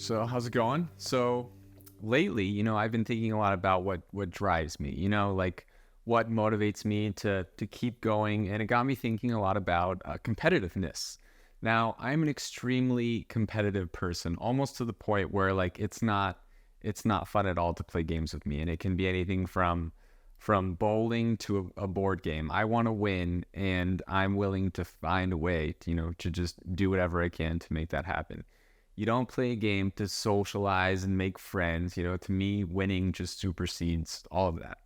So how's it going? So lately, I've been thinking a lot about what drives me, like what motivates me to keep going, and it got me thinking a lot about competitiveness. Now, I'm an extremely competitive person, almost to the point where like it's not fun at all to play games with me, and it can be anything from bowling to a board game. I want to win, and I'm willing to find a way, to just do whatever I can to make that happen. You don't play a game to socialize and make friends. To me, winning just supersedes all of that.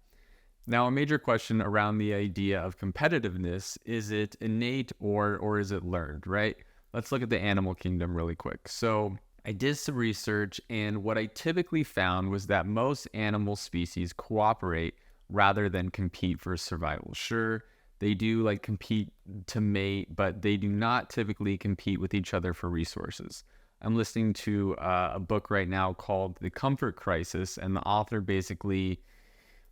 Now, a major question around the idea of competitiveness, is it innate or is it learned, right? Let's look at the animal kingdom really quick. So I did some research, and what I typically found was that most animal species cooperate rather than compete for survival. Sure, they do like compete to mate, but they do not typically compete with each other for resources. I'm listening to a book right now called The Comfort Crisis, and the author basically,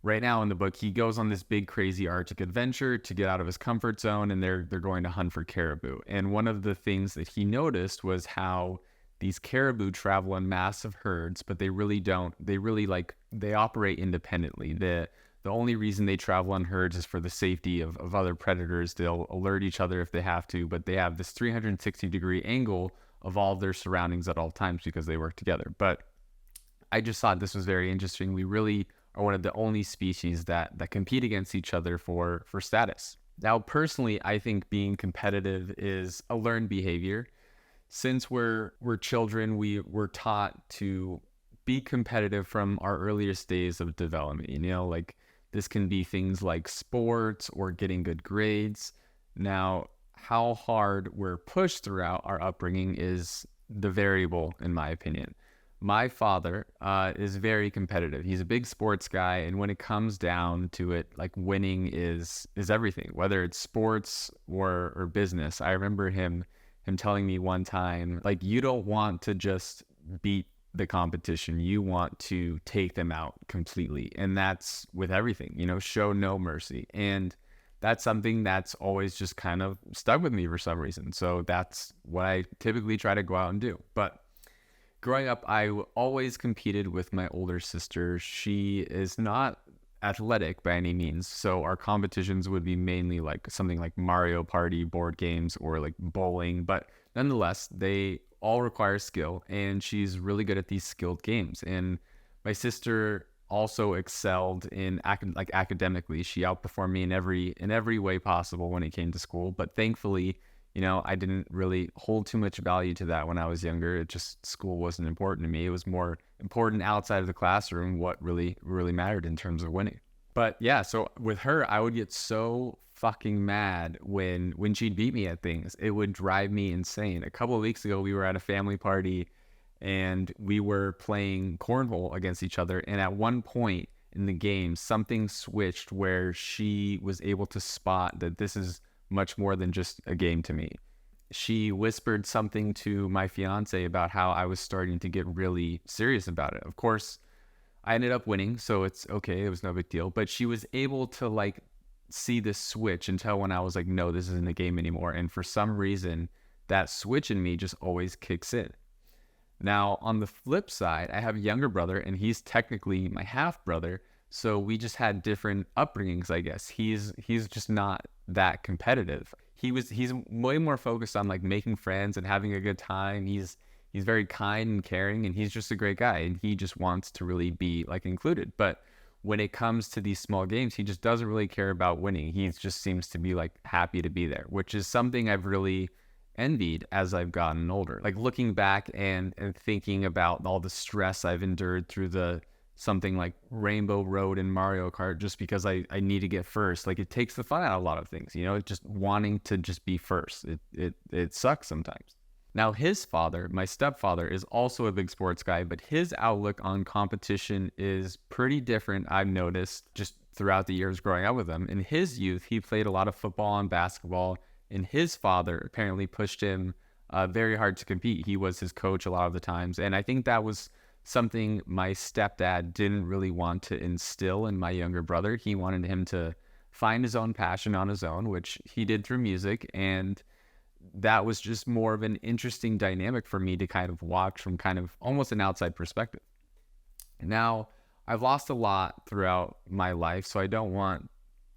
right now in the book, he goes on this big crazy Arctic adventure to get out of his comfort zone, and they're going to hunt for caribou. And one of the things that he noticed was how these caribou travel in massive herds, but they really don't. They operate independently. The only reason they travel in herds is for the safety of other predators. They'll alert each other if they have to, but they have this 360-degree angle of all of their surroundings at all times because they work together. But I just thought this was very interesting. We really are one of the only species that compete against each other for status. Now, personally, I think being competitive is a learned behavior. Since we're children, we're taught to be competitive from our earliest days of development. Like this can be things like sports or getting good grades. Now, how hard we're pushed throughout our upbringing is the variable, in my opinion. My father is very competitive. He's a big sports guy, and when it comes down to it, like winning is everything, whether it's sports or business. I remember him telling me one time, like, you don't want to just beat the competition, you want to take them out completely. And that's with everything, show no mercy. And that's something that's always just kind of stuck with me for some reason. So that's what I typically try to go out and do. But growing up, I always competed with my older sister. She is not athletic by any means. So our competitions would be mainly like something like Mario Party board games or like bowling. But nonetheless, they all require skill, and she's really good at these skilled games. And my sister also excelled in academically. She outperformed me in every way possible when it came to school. But thankfully, I didn't really hold too much value to that when I was younger. It just, school wasn't important to me. It was more important outside of the classroom, what really mattered in terms of winning. But yeah, so with her, I would get so fucking mad when she'd beat me at things. It would drive me insane. A couple of weeks ago, we were at a family party and we were playing cornhole against each other. And at one point in the game, something switched where she was able to spot that this is much more than just a game to me. She whispered something to my fiance about how I was starting to get really serious about it. Of course, I ended up winning, so it's okay. It was no big deal. But she was able to like see this switch and tell when I was like, no, this isn't a game anymore. And for some reason, that switch in me just always kicks in. Now, on the flip side, I have a younger brother, and he's technically my half brother. So we just had different upbringings, I guess. He's just not that competitive. He's way more focused on like making friends and having a good time. He's very kind and caring, and he's just a great guy, and he just wants to really be like included. But when it comes to these small games, he just doesn't really care about winning. He just seems to be like happy to be there, which is something I've really envied as I've gotten older. Like looking back and thinking about all the stress I've endured through something like Rainbow Road and Mario Kart just because I need to get first. Like it takes the fun out of a lot of things, just wanting to just be first. It sucks sometimes. Now his father, my stepfather, is also a big sports guy, but his outlook on competition is pretty different, I've noticed, just throughout the years growing up with him. In his youth, he played a lot of football and basketball, and his father apparently pushed him very hard to compete. He was his coach a lot of the times, and I think that was something my stepdad didn't really want to instill in my younger brother. He wanted him to find his own passion on his own, which he did through music, and that was just more of an interesting dynamic for me to kind of watch from kind of almost an outside perspective. Now, I've lost a lot throughout my life, so I don't want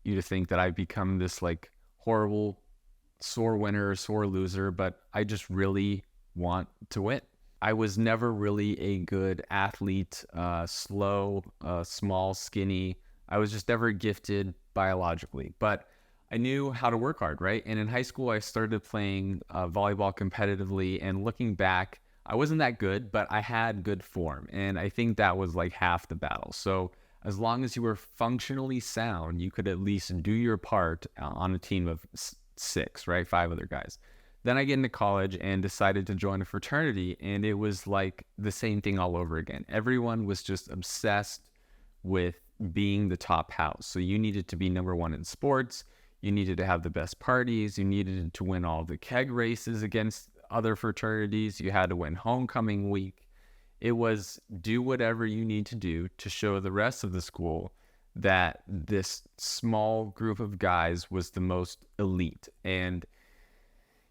you to think that I've become this like horrible sore winner, sore loser, but I just really want to win. I was never really a good athlete, slow, small, skinny. I was just never gifted biologically, but I knew how to work hard, right? And in high school, I started playing volleyball competitively, and looking back, I wasn't that good, but I had good form. And I think that was like half the battle. So as long as you were functionally sound, you could at least do your part on a team of six, right? Five other guys. Then I get into college and decided to join a fraternity, and it was like the same thing all over again. Everyone was just obsessed with being the top house. So you needed to be number one in sports. You needed to have the best parties. You needed to win all the keg races against other fraternities. You had to win homecoming week. It was do whatever you need to do to show the rest of the school that this small group of guys was the most elite. And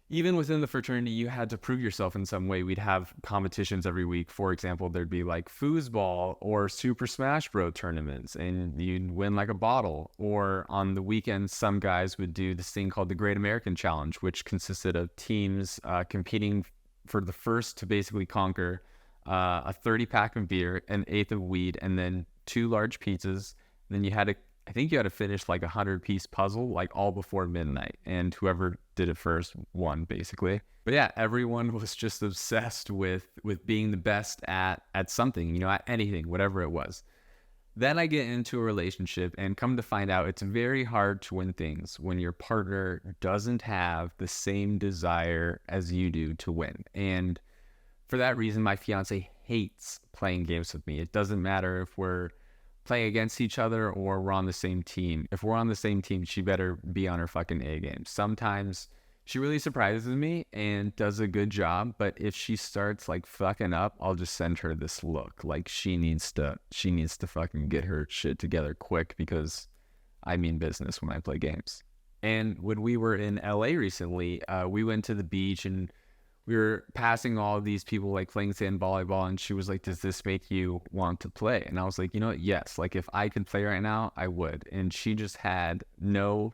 even within the fraternity, you had to prove yourself in some way. We'd have competitions every week. For example, there'd be like foosball or Super Smash Bros. Tournaments, and you'd win like a bottle. Or on the weekends, some guys would do this thing called the Great American Challenge, which consisted of teams competing for the first to basically conquer a 30-pack of beer, an eighth of weed, and then 2 large pizzas. And then I think you had to finish like a 100-piece puzzle, like all before midnight. And whoever did it first won, basically. But yeah, everyone was just obsessed with being the best at something, you know, at anything, whatever it was. Then I get into a relationship and come to find out it's very hard to win things when your partner doesn't have the same desire as you do to win. And for that reason, my fiance hates playing games with me. It doesn't matter if we're playing against each other or we're on the same team. If we're on the same team, she better be on her fucking A game. Sometimes she really surprises me and does a good job, but if she starts like fucking up, I'll just send her this look like she needs to fucking get her shit together quick, because I mean business when I play games. And when we were in LA recently, we went to the beach and we were passing all of these people like playing sand volleyball, and she was like, does this make you want to play? And I was like, you know what? Yes. Like if I could play right now, I would. And she just had no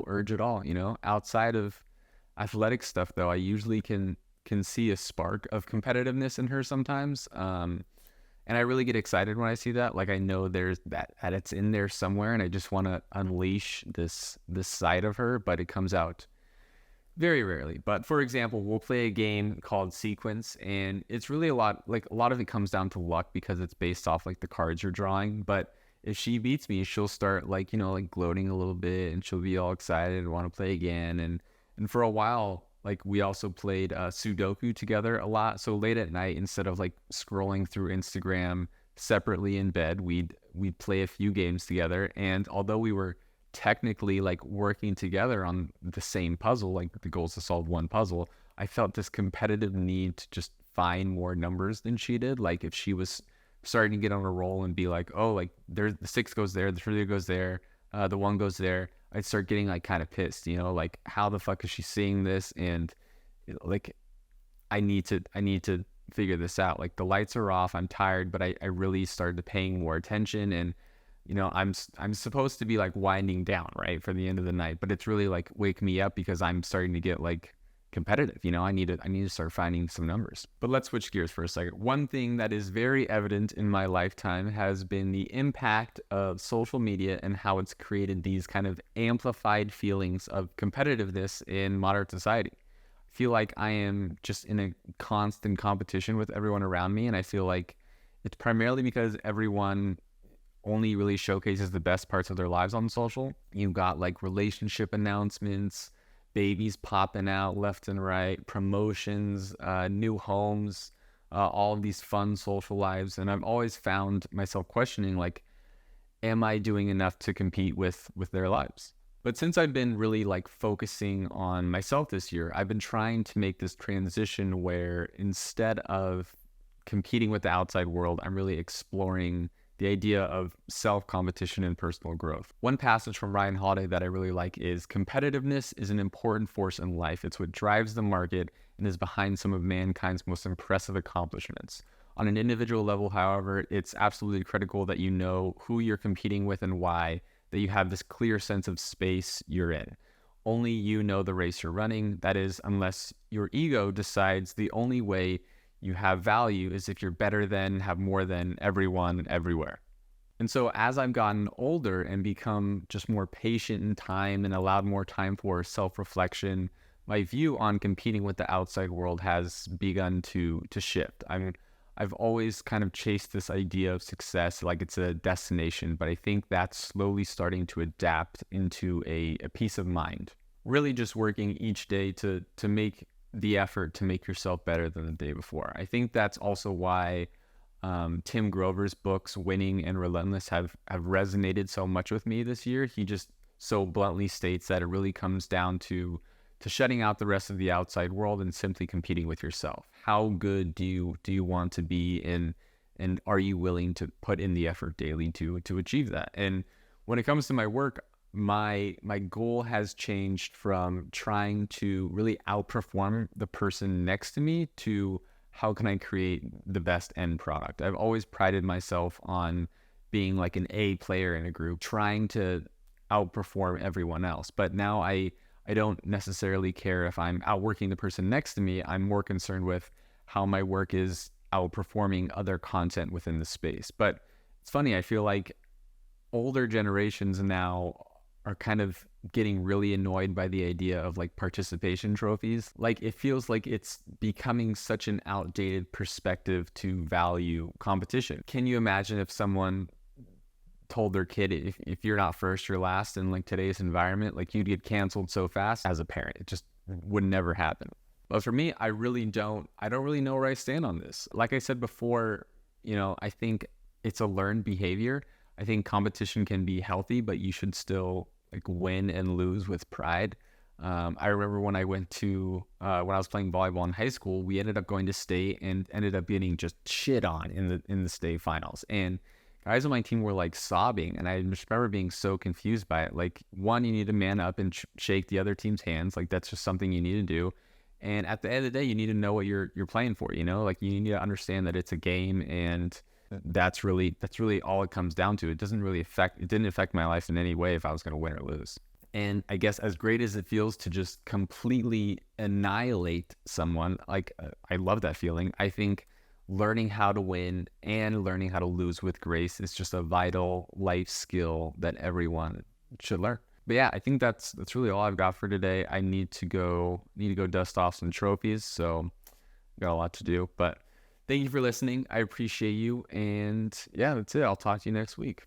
urge at all, you know. Outside of athletic stuff though, I usually can see a spark of competitiveness in her sometimes. And I really get excited when I see that. Like I know there's that it's in there somewhere, and I just want to unleash this side of her, but it comes out very rarely. But for example, we'll play a game called Sequence, and it's really a lot of it comes down to luck because it's based off like the cards you're drawing. But if she beats me, she'll start like, you know, like gloating a little bit, and she'll be all excited and want to play again. And for a while, like we also played Sudoku together a lot. So late at night, instead of like scrolling through Instagram separately in bed, we'd play a few games together. And although we were technically like working together on the same puzzle, like the goal is to solve one puzzle, I felt this competitive need to just find more numbers than she did. Like if she was starting to get on a roll and be like, oh, like there's the 6 goes there, the 3 goes there, the 1 goes there, I'd start getting like kind of pissed, you know, like how the fuck is she seeing this? And like I need to figure this out. Like the lights are off, I'm tired, but I really started paying more attention. And you know, I'm supposed to be like winding down, right, for the end of the night, but it's really like wake me up because I'm starting to get like competitive. You know, I need to start finding some numbers. But let's switch gears for a second. One thing that is very evident in my lifetime has been the impact of social media and how it's created these kind of amplified feelings of competitiveness in modern society. I feel like I am just in a constant competition with everyone around me, and I feel like it's primarily because everyone only really showcases the best parts of their lives on social. You've got like relationship announcements, babies popping out left and right, promotions, new homes, all of these fun social lives. And I've always found myself questioning, like, am I doing enough to compete with their lives? But since I've been really like focusing on myself this year, I've been trying to make this transition where instead of competing with the outside world, I'm really exploring the idea of self-competition and personal growth. One passage from Ryan Holiday that I really like is, competitiveness is an important force in life. It's what drives the market and is behind some of mankind's most impressive accomplishments. On an individual level, however, it's absolutely critical that you know who you're competing with and why, that you have this clear sense of space you're in. Only you know the race you're running. That is, unless your ego decides the only way you have value is if you're better than, have more than everyone everywhere. And so as I've gotten older and become just more patient in time and allowed more time for self-reflection, my view on competing with the outside world has begun to shift. I've always kind of chased this idea of success like it's a destination, but I think that's slowly starting to adapt into a peace of mind. Really just working each day to make the effort to make yourself better than the day before. I think that's also why Tim Grover's books, Winning and Relentless, have resonated so much with me this year. He just so bluntly states that it really comes down to shutting out the rest of the outside world and simply competing with yourself. How good do you want to be, and are you willing to put in the effort daily to achieve that? And when it comes to my work, my goal has changed from trying to really outperform the person next to me to how can I create the best end product. I've always prided myself on being like an A player in a group, trying to outperform everyone else. But now I don't necessarily care if I'm outworking the person next to me. I'm more concerned with how my work is outperforming other content within the space. But it's funny, I feel like older generations now are kind of getting really annoyed by the idea of like participation trophies. Like it feels like it's becoming such an outdated perspective to value competition. Can you imagine if someone told their kid, if you're not first, you're last in like today's environment, like you'd get canceled so fast? As a parent, it just would never happen. But for me, I don't really know where I stand on this. Like I said before, I think it's a learned behavior. I think competition can be healthy, but you should still like win and lose with pride. I remember when I when I was playing volleyball in high school, we ended up going to state and ended up getting just shit on in the state finals. And guys on my team were like sobbing, and I just remember being so confused by it. Like, one, you need to man up and shake the other team's hands. Like, that's just something you need to do. And at the end of the day, you need to know what you're playing for. Like you need to understand that it's a game, and that's really all it comes down to. It didn't affect my life in any way if I was going to win or lose. And I guess as great as it feels to just completely annihilate someone, like I love that feeling. I think learning how to win and learning how to lose with grace is just a vital life skill that everyone should learn. But yeah, I think that's really all I've got for today. I need to go dust off some trophies, so got a lot to do. But thank you for listening. I appreciate you, and yeah, that's it. I'll talk to you next week.